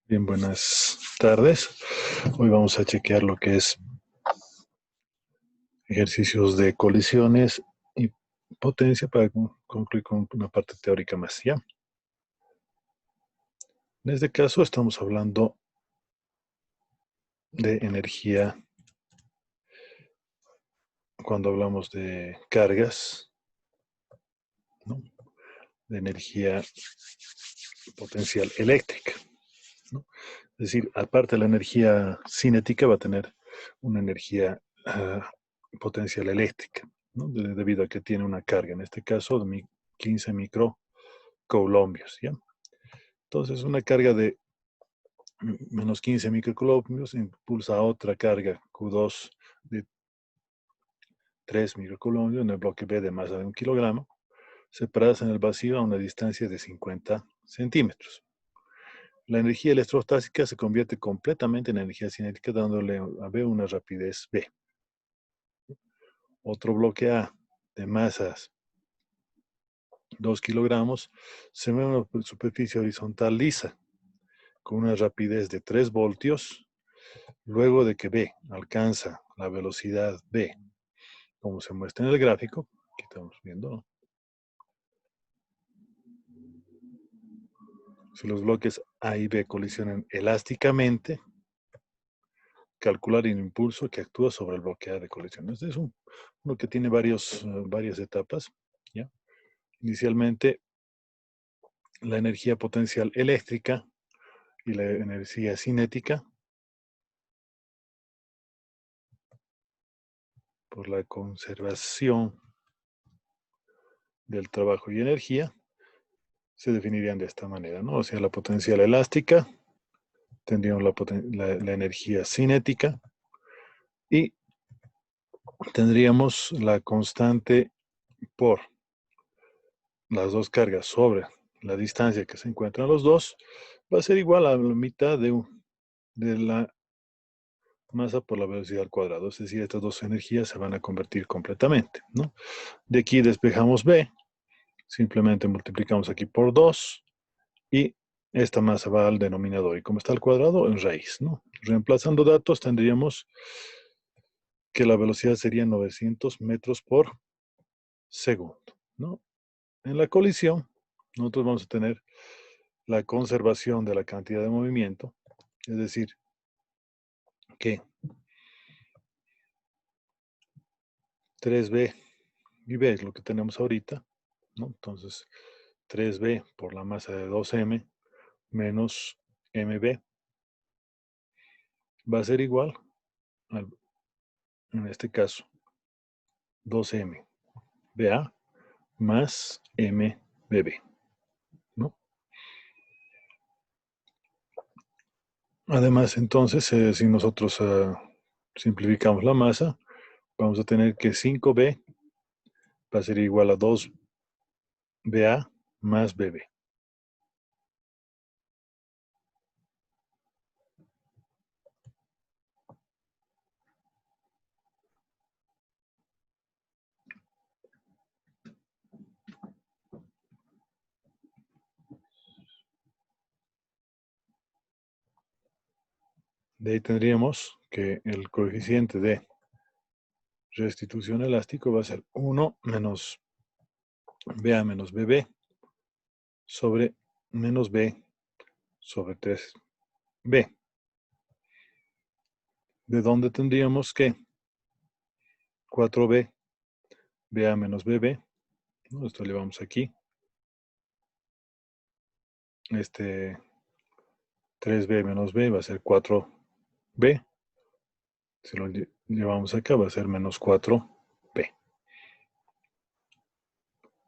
Bien, buenas tardes. Hoy vamos a chequear lo que es ejercicios de colisiones y potencia para concluir con una parte teórica más, ¿ya? En este caso estamos hablando de energía cuando hablamos de cargas, ¿no? De energía potencial eléctrica, ¿no? Es decir, aparte de la energía cinética va a tener una energía potencial eléctrica, ¿no? Debido a que tiene una carga, en este caso de 15 microcoulombios, ¿ya? Entonces, una carga de menos 15 microcoulombios impulsa a otra carga Q2 de 3 microcoulombios en el bloque B de masa de 1 kilogramo, separadas en el vacío a una distancia de 50 centímetros. La energía electrostática se convierte completamente en energía cinética, dándole a B una rapidez B. Otro bloque A de masas 2 kilogramos se mueve a una superficie horizontal lisa con una rapidez de 3 voltios luego de que B alcanza la velocidad B, como se muestra en el gráfico, que estamos viendo, ¿no? Si los bloques A y B colisionan elásticamente, calcular el impulso que actúa sobre el bloque A de colisión. Este es uno que tiene varias etapas, ¿ya? Inicialmente, la energía potencial eléctrica y la energía cinética por la conservación del trabajo y energía se definirían de esta manera, ¿no? O sea, la potencial elástica, tendríamos la energía cinética y tendríamos la constante por las dos cargas sobre la distancia que se encuentran los dos, va a ser igual a la mitad de la masa por la velocidad al cuadrado. Es decir, estas dos energías se van a convertir completamente, ¿no? De aquí despejamos B, simplemente multiplicamos aquí por 2 y esta masa va al denominador. Y como está al cuadrado, en raíz, ¿no? Reemplazando datos, tendríamos que la velocidad sería 900 metros por segundo, ¿no? En la colisión, nosotros vamos a tener la conservación de la cantidad de movimiento, es decir, que 3B y B es lo que tenemos ahorita, ¿no? Entonces, 3B por la masa de 2M menos MB va a ser igual, en este caso, 2M BA más MBB, ¿no? Además, entonces, si nosotros simplificamos la masa, vamos a tener que 5B va a ser igual a 2BA más BB. De ahí tendríamos que el coeficiente de restitución elástico va a ser 1 menos BA menos BB sobre menos B sobre 3B. De donde tendríamos que 4B, BA menos BB, ¿no? Esto le vamos aquí. Este 3B menos B va a ser 4B. Si lo llevamos acá va a ser menos 4B.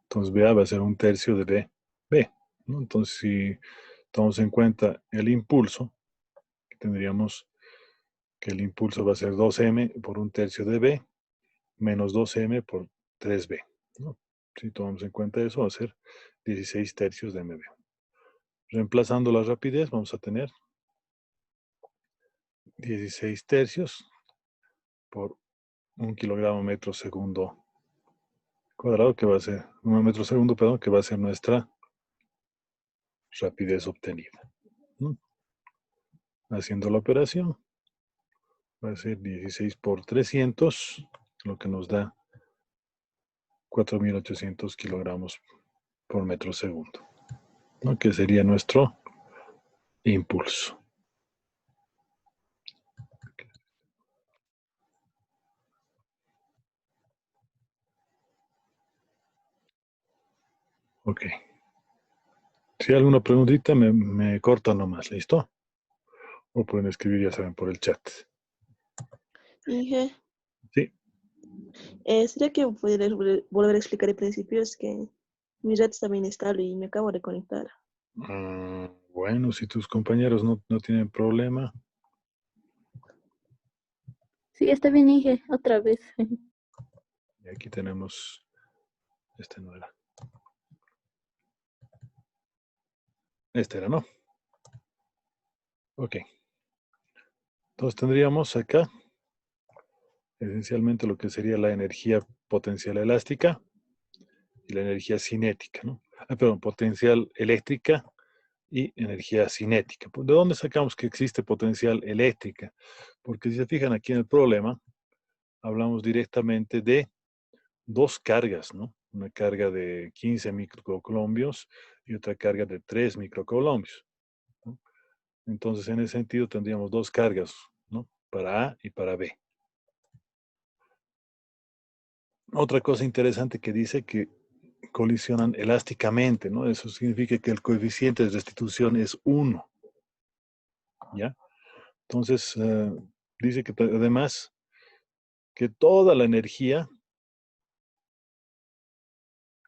Entonces BA va a ser un tercio de BB, ¿no? Entonces si tomamos en cuenta el impulso, tendríamos que el impulso va a ser 2M por un tercio de B menos 2M por 3B, ¿no? Si tomamos en cuenta eso, va a ser 16 tercios de MB. Reemplazando la rapidez, vamos a tener 16 tercios por 1 kilogramo metro segundo cuadrado, que va a ser 1 metro segundo, perdón, que va a ser nuestra rapidez obtenida, ¿no? haciendo la operación. Va a ser 16 por 300, lo que nos da 4.800 kilogramos por metro segundo, ¿no? Que sería nuestro impulso. Ok. Si hay alguna preguntita, me cortan nomás, ¿listo? O pueden escribir, ya saben, por el chat. Inge, Sí. ¿sería que pudieras volver a explicar el principio? Es que mi red está bien inestable y me acabo de conectar. Bueno, si tus compañeros no tienen problema. Sí, está bien, Inge, otra vez. Y aquí tenemos, este no era. Este era, ¿no? Ok. Entonces tendríamos acá esencialmente lo que sería la energía potencial elástica y la energía cinética, ¿no? Perdón, potencial eléctrica y energía cinética. ¿De dónde sacamos que existe potencial eléctrica? Porque si se fijan aquí en el problema, hablamos directamente de dos cargas, ¿no? Una carga de 15 microcoulombios y otra carga de 3 microcoulombios, ¿no? Entonces, en ese sentido, tendríamos dos cargas, ¿no? Para A y para B. Otra cosa interesante que dice que colisionan elásticamente, ¿no? Eso significa que el coeficiente de restitución es 1, ¿ya? Entonces, dice que además que toda la energía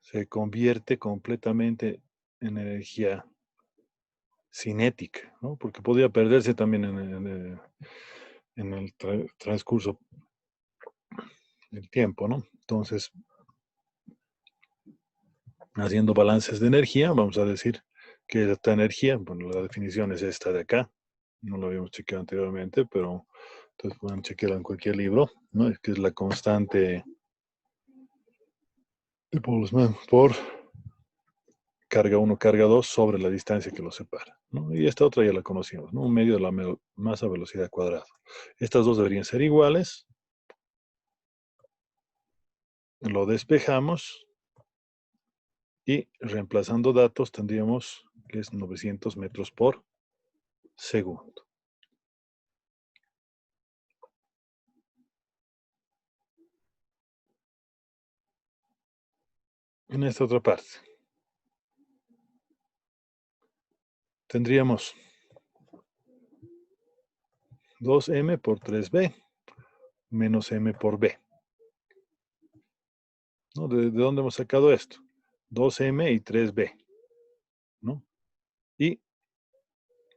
se convierte completamente en energía cinética, ¿no? Porque podría perderse también en el transcurso del tiempo, ¿no? Entonces, haciendo balances de energía, vamos a decir que esta energía, bueno, la definición es esta de acá, no lo habíamos chequeado anteriormente, pero entonces pueden chequearla en cualquier libro, ¿no? Es que es la constante de Boltzmann por carga 1, carga 2 sobre la distancia que los separa, ¿no? Y esta otra ya la conocimos, ¿no? Un medio de la masa velocidad cuadrada. Estas dos deberían ser iguales. Lo despejamos y reemplazando datos tendríamos que es 900 metros por segundo. En esta otra parte tendríamos 2m por 3b menos m por b, ¿no? ¿De dónde hemos sacado esto? 2m y 3b, ¿no? Y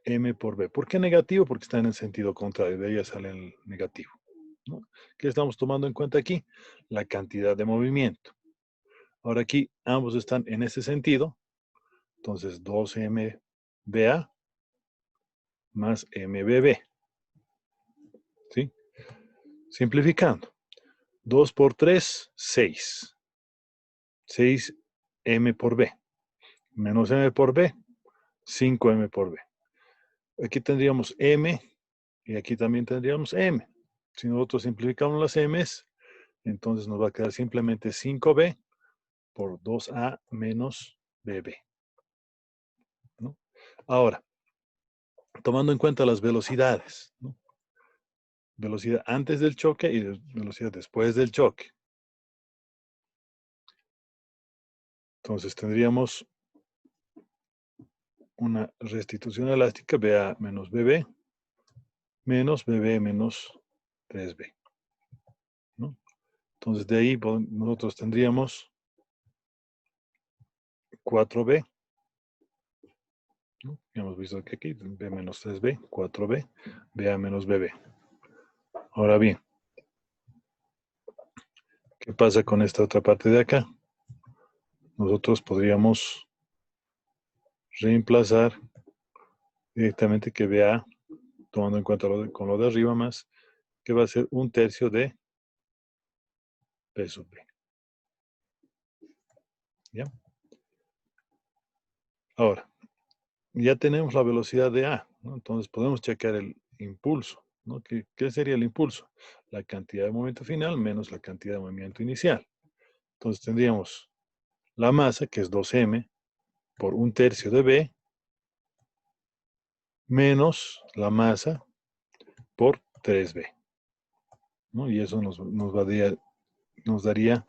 m por b. ¿Por qué negativo? Porque está en el sentido contrario, de ahí ya sale el negativo, ¿no? ¿Qué estamos tomando en cuenta aquí? La cantidad de movimiento. Ahora aquí ambos están en ese sentido, entonces 2mba más mbb, ¿sí? Simplificando, 2 por 3, 6. 6m por b, menos m por b, 5m por b. Aquí tendríamos m y aquí también tendríamos m. Si nosotros simplificamos las m's, entonces nos va a quedar simplemente 5b por 2a menos bb, ¿no? Ahora, tomando en cuenta las velocidades, ¿no? Velocidad antes del choque y velocidad después del choque. Entonces tendríamos una restitución elástica BA menos BB menos BB menos 3B, ¿no? Entonces de ahí nosotros tendríamos 4B, ¿no? Ya hemos visto que aquí B menos 3B, 4B, BA menos BB. Ahora bien, ¿qué pasa con esta otra parte de acá? Nosotros podríamos reemplazar directamente que BA, tomando en cuenta con lo de arriba más, que va a ser 1/3 de P sub B. ¿Ya? Ahora, ya tenemos la velocidad de A, ¿no? Entonces podemos checar el impulso, ¿no? ¿Qué sería el impulso? La cantidad de movimiento final menos la cantidad de movimiento inicial. Entonces tendríamos la masa, que es 2m, por 1/3 de B, menos la masa por 3B, ¿no? Y eso nos daría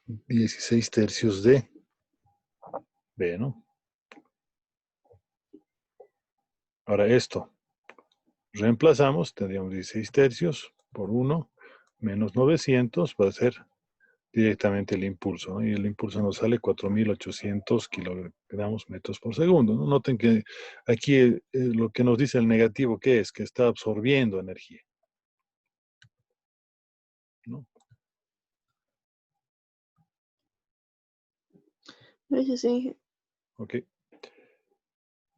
16 tercios de B, ¿no? Ahora esto, reemplazamos, tendríamos 16 tercios por 1 menos 900, va a ser directamente el impulso, ¿no? Y el impulso nos sale 4.800 kilogramos metros por segundo, ¿no? Noten que aquí lo que nos dice el negativo, ¿qué es? Que está absorbiendo energía, ¿no? Gracias, Inge. Ok.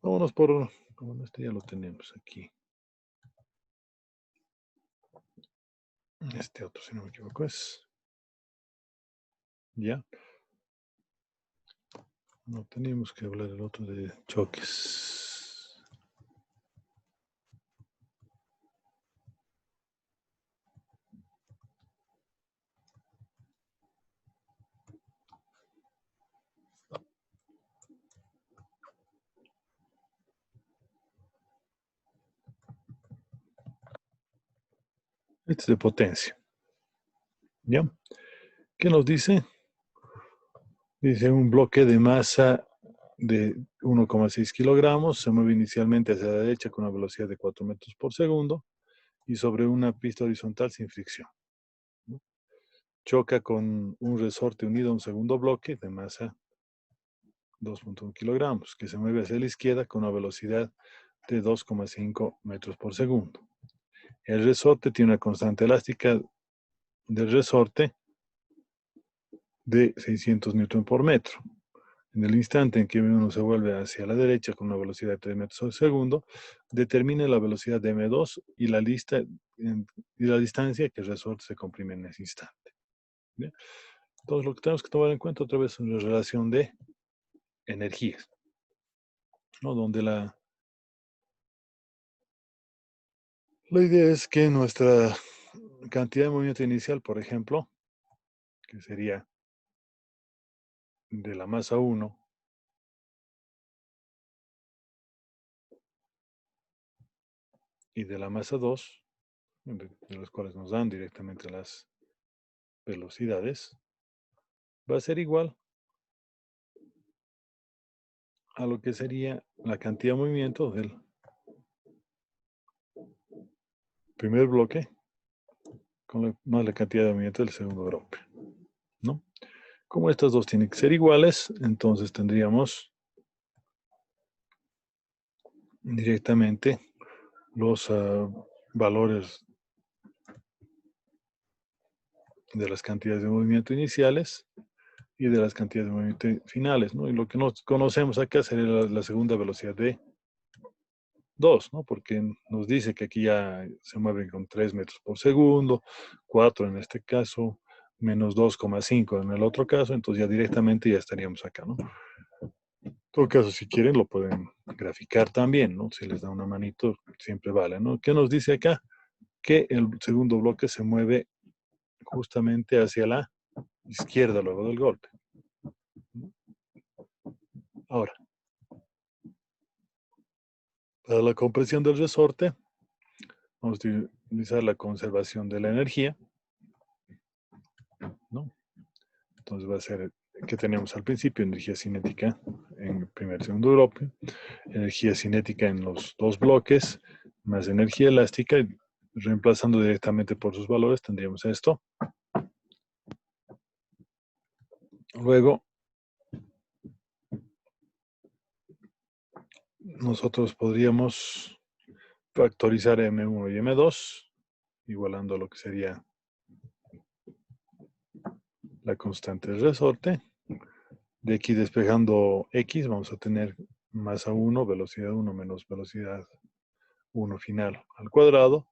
Vámonos por, bueno, este ya lo tenemos aquí. Este otro, si no me equivoco, es. Ya. No teníamos que hablar el otro de choques. Este es de potencia. ¿Ya? ¿Qué nos dice? Dice un bloque de masa de 1,6 kilogramos, se mueve inicialmente hacia la derecha con una velocidad de 4 metros por segundo y sobre una pista horizontal sin fricción, ¿no? Choca con un resorte unido a un segundo bloque de masa 2,1 kilogramos, que se mueve hacia la izquierda con una velocidad de 2,5 metros por segundo. El resorte tiene una constante elástica del resorte de 600 newton por metro. En el instante en que M1 se vuelve hacia la derecha con una velocidad de 3 metros por segundo, determine la velocidad de M2 y la distancia que el resorte se comprime en ese instante. ¿Bien? Entonces, lo que tenemos que tomar en cuenta otra vez es una relación de energías, ¿no? Donde la idea es que nuestra cantidad de movimiento inicial, por ejemplo, que sería de la masa 1 y de la masa 2, de los cuales nos dan directamente las velocidades, va a ser igual a lo que sería la cantidad de movimiento del primer bloque más la cantidad de movimiento del segundo bloque, ¿no? Como estas dos tienen que ser iguales, entonces tendríamos directamente los valores de las cantidades de movimiento iniciales y de las cantidades de movimiento finales, ¿no? Y lo que nos conocemos acá sería la segunda velocidad de 2, ¿no? Porque nos dice que aquí ya se mueven con 3 metros por segundo, 4 en este caso, menos 2,5 en el otro caso, entonces ya directamente ya estaríamos acá, ¿no? En todo caso, si quieren, lo pueden graficar también, ¿no? Si les da una manito, siempre vale, ¿no? ¿Qué nos dice acá? Que el segundo bloque se mueve justamente hacia la izquierda luego del golpe. Ahora, para la compresión del resorte, vamos a utilizar la conservación de la energía, ¿no? Entonces va a ser que tenemos al principio energía cinética en el primer y segundo bloque, energía cinética en los dos bloques, más energía elástica, y reemplazando directamente por sus valores tendríamos esto. Luego, nosotros podríamos factorizar M1 y M2, igualando lo que sería la constante del resorte. De aquí despejando X, vamos a tener masa 1, velocidad 1 menos velocidad 1 final al cuadrado,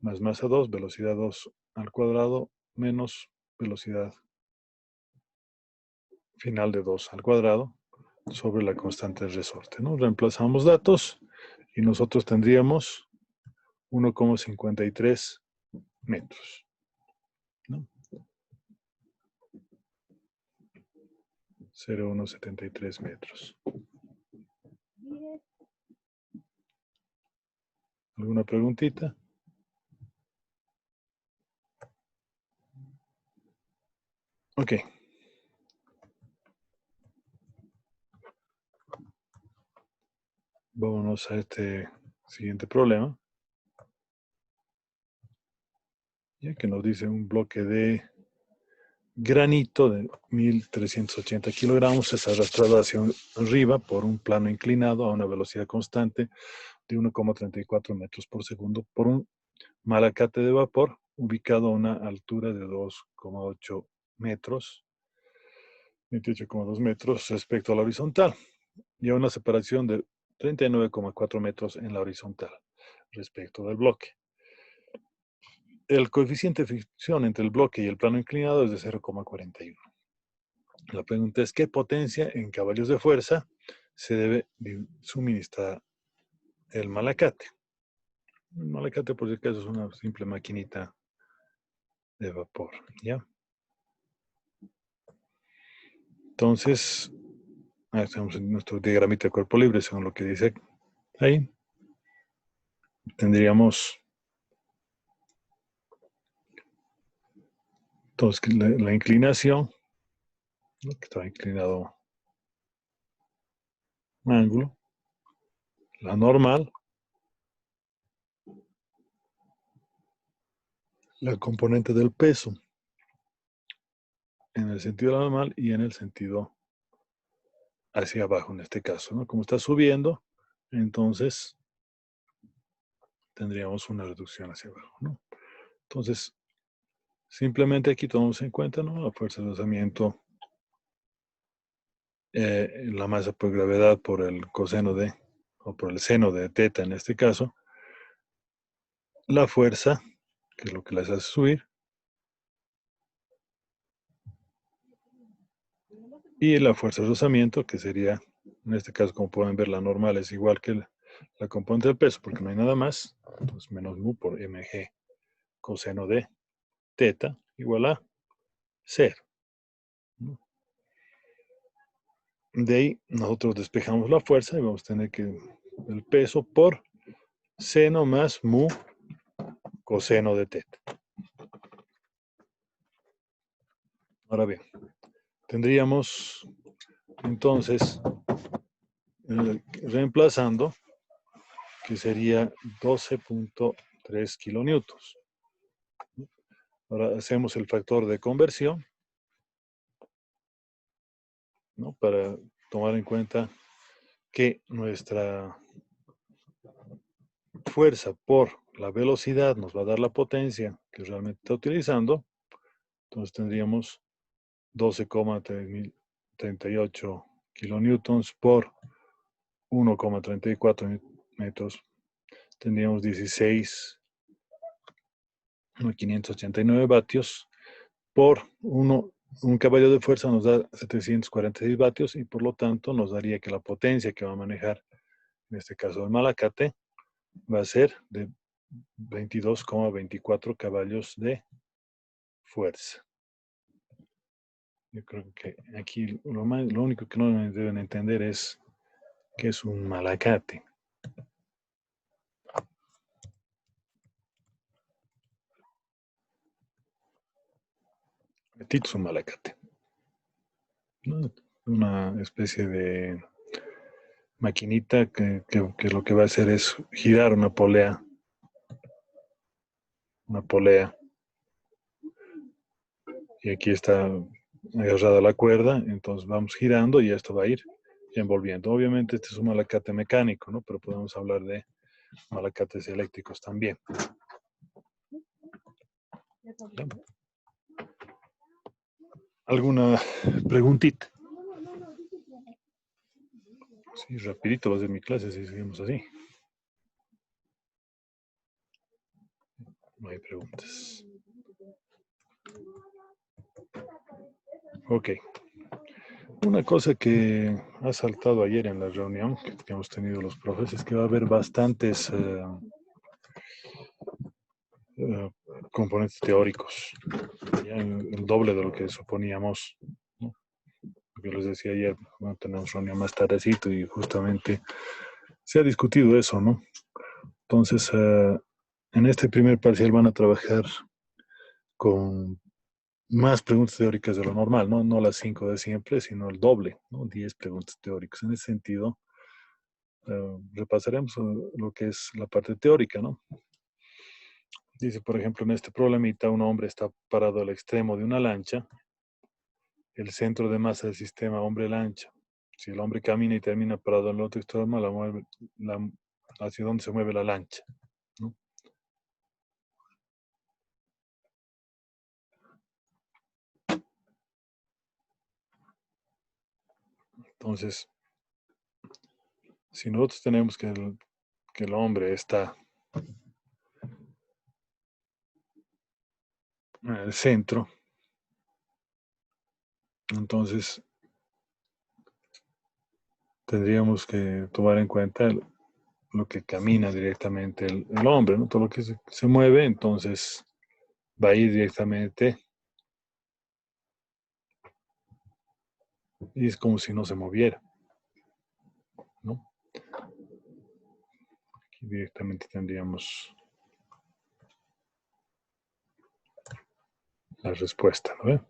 más masa 2, velocidad 2 al cuadrado, menos velocidad final de 2 al cuadrado, sobre la constante de resorte, ¿no? Reemplazamos datos y nosotros tendríamos 1,53 metros, ¿no? 0,173 metros. ¿Alguna preguntita? Ok. Vámonos a este siguiente problema. Ya que nos dice un bloque de granito de 1380 kilogramos es arrastrado hacia arriba por un plano inclinado a una velocidad constante de 1,34 metros por segundo por un malacate de vapor ubicado a una altura de 2,8 metros, 28,2 metros respecto a la horizontal y a una separación de 39,4 metros en la horizontal respecto del bloque. El coeficiente de fricción entre el bloque y el plano inclinado es de 0,41. La pregunta es, ¿qué potencia en caballos de fuerza se debe suministrar el malacate? El malacate, por si acaso, es una simple maquinita de vapor, ¿ya? Entonces, hacemos nuestro diagramita de cuerpo libre, según lo que dice ahí. Tendríamos, entonces, la inclinación, ¿no? Que está inclinado un ángulo, la normal, la componente del peso, en el sentido normal y en el sentido hacia abajo, en este caso, ¿no? Como está subiendo, entonces tendríamos una reducción hacia abajo, ¿no? Entonces, simplemente aquí tomamos en cuenta, ¿no? La fuerza de desplazamiento, la masa por gravedad por el coseno de, o por el seno de teta en este caso, la fuerza, que es lo que las hace subir, y la fuerza de rozamiento, que sería, en este caso, como pueden ver, la normal es igual que la componente del peso, porque no hay nada más, entonces menos mu por mg coseno de teta igual a 0. De ahí nosotros despejamos la fuerza y vamos a tener que el peso por seno más mu coseno de teta. Ahora bien, tendríamos entonces reemplazando que sería 12,3 kilonewtons. Ahora hacemos el factor de conversión, ¿no? Para tomar en cuenta que nuestra fuerza por la velocidad nos va a dar la potencia que realmente está utilizando. Entonces tendríamos 12,38 kilonewtons por 1,34 metros. Tendríamos 16,589 vatios por un caballo de fuerza nos da 746 vatios y por lo tanto nos daría que la potencia que va a manejar, en este caso el malacate, va a ser de 22,24 caballos de fuerza. Yo creo que aquí lo único que no deben entender es que es un malacate. Es un malacate, ¿no? Una especie de maquinita que lo que va a hacer es girar una polea. Y aquí está agarrada la cuerda, entonces vamos girando y esto va a ir envolviendo. Obviamente este es un malacate mecánico, ¿no? Pero podemos hablar de malacates eléctricos también. ¿Alguna preguntita? Sí, rapidito va a ser mi clase si seguimos así. No hay preguntas. Ok. Una cosa que ha saltado ayer en la reunión que hemos tenido los profes es que va a haber bastantes eh, componentes teóricos, ya el doble de lo que suponíamos, ¿no? Yo les decía ayer, bueno, tenemos reunión más tardecito y justamente se ha discutido eso, ¿no? Entonces, en este primer parcial van a trabajar con más preguntas teóricas de lo normal, ¿no? No las 5 de siempre, sino el doble, ¿no? 10 preguntas teóricas. En ese sentido, repasaremos lo que es la parte teórica, ¿no? Dice, por ejemplo, en este problemita, un hombre está parado al extremo de una lancha, el centro de masa del sistema hombre-lancha. Si el hombre camina y termina parado en el otro extremo, hacia dónde se mueve la lancha, ¿no? Entonces, si nosotros tenemos que el hombre está en el centro, entonces tendríamos que tomar en cuenta lo que camina directamente el hombre, ¿no? Todo lo que se mueve, entonces va a ir directamente y es como si no se moviera, ¿no? Aquí directamente tendríamos la respuesta, ¿no?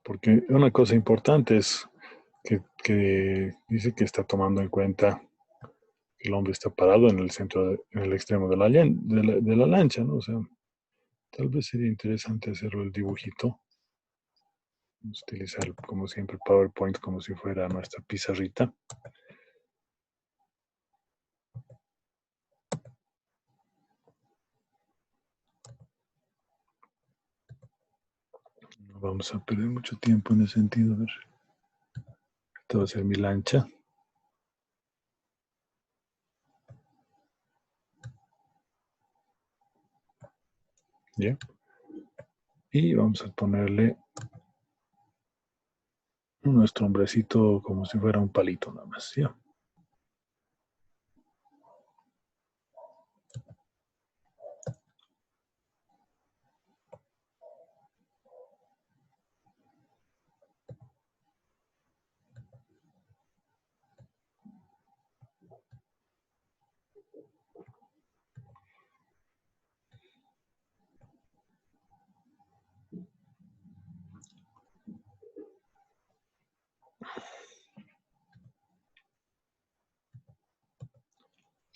Porque una cosa importante es que dice que está tomando en cuenta que el hombre está parado en el centro, en el extremo de la lancha, ¿no? O sea, tal vez sería interesante hacerlo el dibujito, utilizar como siempre PowerPoint como si fuera nuestra pizarrita. No vamos a perder mucho tiempo en ese sentido. A ver, esta va a ser mi lancha. ¿Ya? Y vamos a ponerle nuestro hombrecito como si fuera un palito nada más, ¿ya?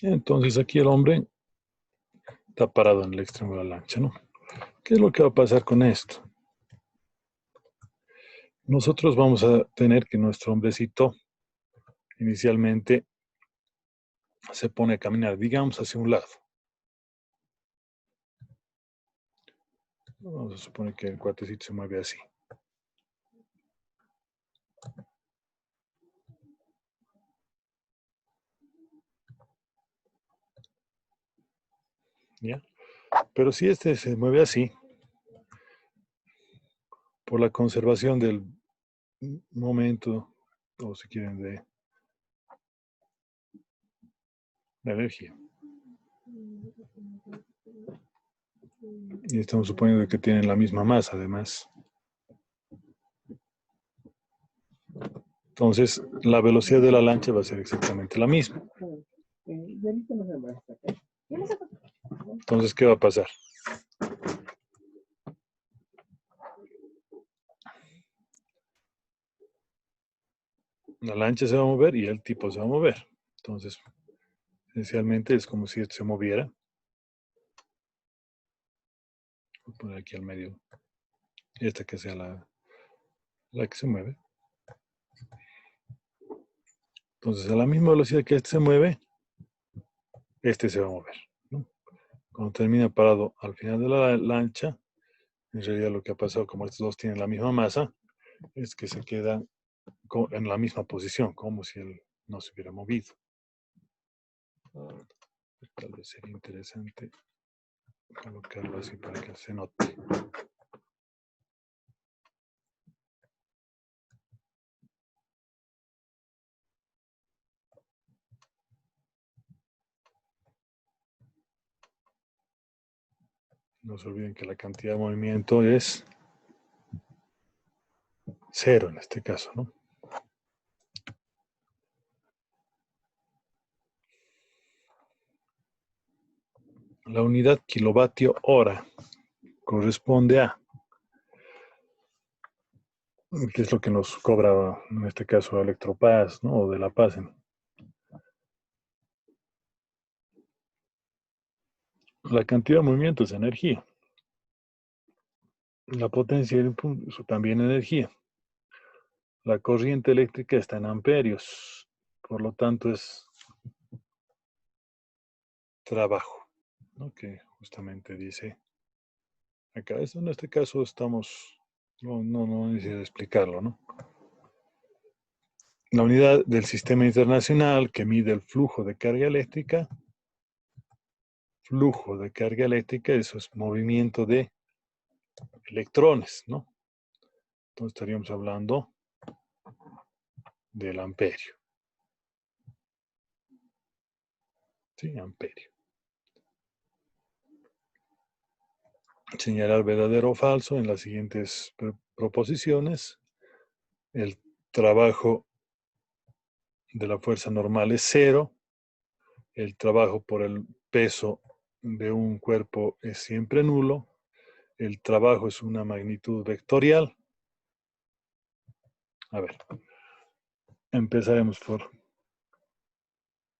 Entonces aquí el hombre está parado en el extremo de la lancha, ¿no? ¿Qué es lo que va a pasar con esto? Nosotros vamos a tener que nuestro hombrecito inicialmente se pone a caminar, digamos, hacia un lado. Vamos a suponer que el cuatecito se mueve así. ¿Ya? Pero si este se mueve así, por la conservación del momento, o si quieren, de la energía. Y estamos suponiendo que tienen la misma masa, además. Entonces, la velocidad de la lancha va a ser exactamente la misma. Entonces, ¿qué va a pasar? La lancha se va a mover y el tipo se va a mover. Entonces, esencialmente es como si esto se moviera. Voy a poner aquí al medio. Esta que sea la que se mueve. Entonces, a la misma velocidad que este se mueve, este se va a mover, ¿no? Cuando termina parado al final de la lancha, en realidad lo que ha pasado, como estos dos tienen la misma masa, es que se quedan en la misma posición, como si él no se hubiera movido. Tal vez sería interesante colocarlo así para que se note. No se olviden que la cantidad de movimiento es cero en este caso, ¿no? La unidad kilovatio hora corresponde a, ¿qué es lo que nos cobra en este caso Electropaz, ¿no? O de La Paz? La cantidad de movimiento es energía. La potencia del impulso también energía. La corriente eléctrica está en amperios, por lo tanto es trabajo, ¿no? Que justamente dice acá. En este caso estamos, no necesito explicarlo, ¿no? La unidad del sistema internacional que mide el flujo de carga eléctrica, eso es movimiento de electrones, ¿no? Entonces estaríamos hablando del amperio. Sí, amperio. Señalar verdadero o falso en las siguientes proposiciones. El trabajo de la fuerza normal es cero. El trabajo por el peso de un cuerpo es siempre nulo. El trabajo es una magnitud vectorial. A ver, empezaremos por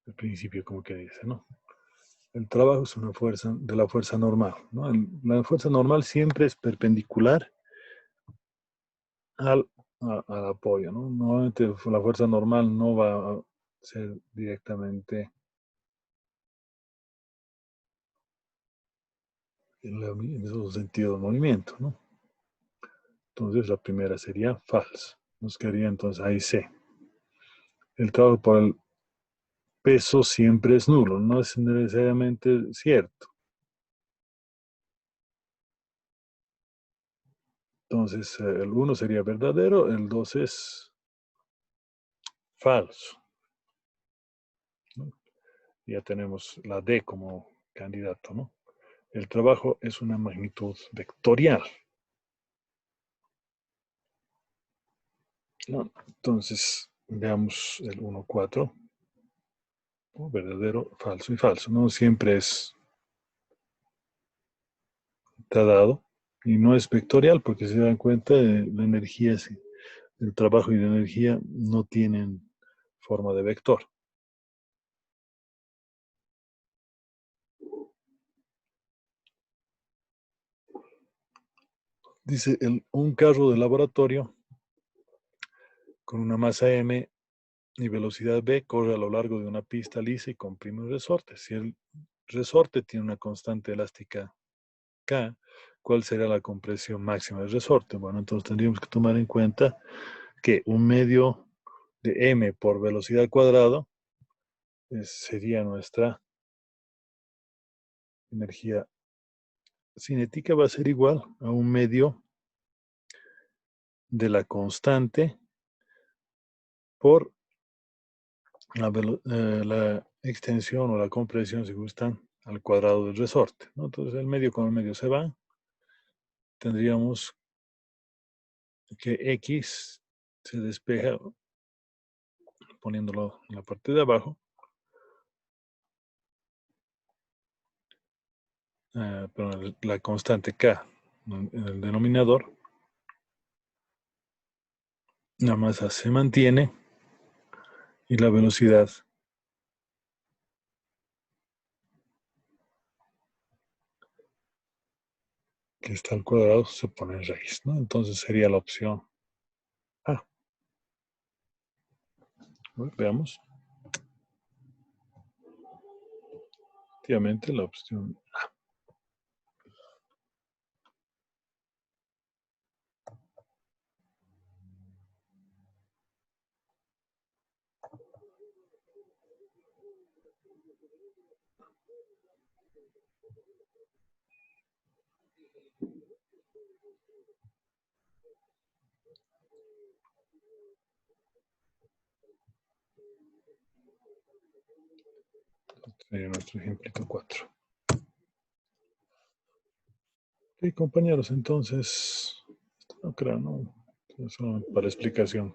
el principio, como que dice, ¿no? El trabajo es una fuerza de la fuerza normal, ¿no? La fuerza normal siempre es perpendicular al apoyo, ¿no? Normalmente la fuerza normal no va a ser directamente en el mismo sentido del movimiento, ¿no? Entonces la primera sería falsa. Nos quedaría entonces ahí C. El trabajo por el peso siempre es nulo, no es necesariamente cierto. Entonces el 1 sería verdadero, el 2 es falso, ¿no? Ya tenemos la D como candidato, ¿no? El trabajo es una magnitud vectorial, ¿no? Entonces, veamos el 1, 4, ¿no? Verdadero, falso y falso, ¿no? Siempre está dado y no es vectorial porque si se dan cuenta, la energía, el trabajo y la energía no tienen forma de vector. Dice, un carro de laboratorio con una masa m y velocidad v corre a lo largo de una pista lisa y comprime un resorte. Si el resorte tiene una constante elástica K, ¿cuál será la compresión máxima del resorte? Bueno, entonces tendríamos que tomar en cuenta que un medio de m por velocidad al cuadrado sería nuestra energía cinética, va a ser igual a un medio de la constante por la extensión o la compresión, si gustan, al cuadrado del resorte, ¿no? Entonces el medio con el medio se va. Tendríamos que X se despeja poniéndolo en la parte de abajo. Pero la constante K en el denominador. La masa se mantiene y la velocidad que está al cuadrado se pone en raíz, ¿no? Entonces sería la opción A. Bueno, veamos. Efectivamente, la opción A. Sería nuestro ejemplo 4. Ok, compañeros, entonces, esto no creo, ¿no? Eso para explicación.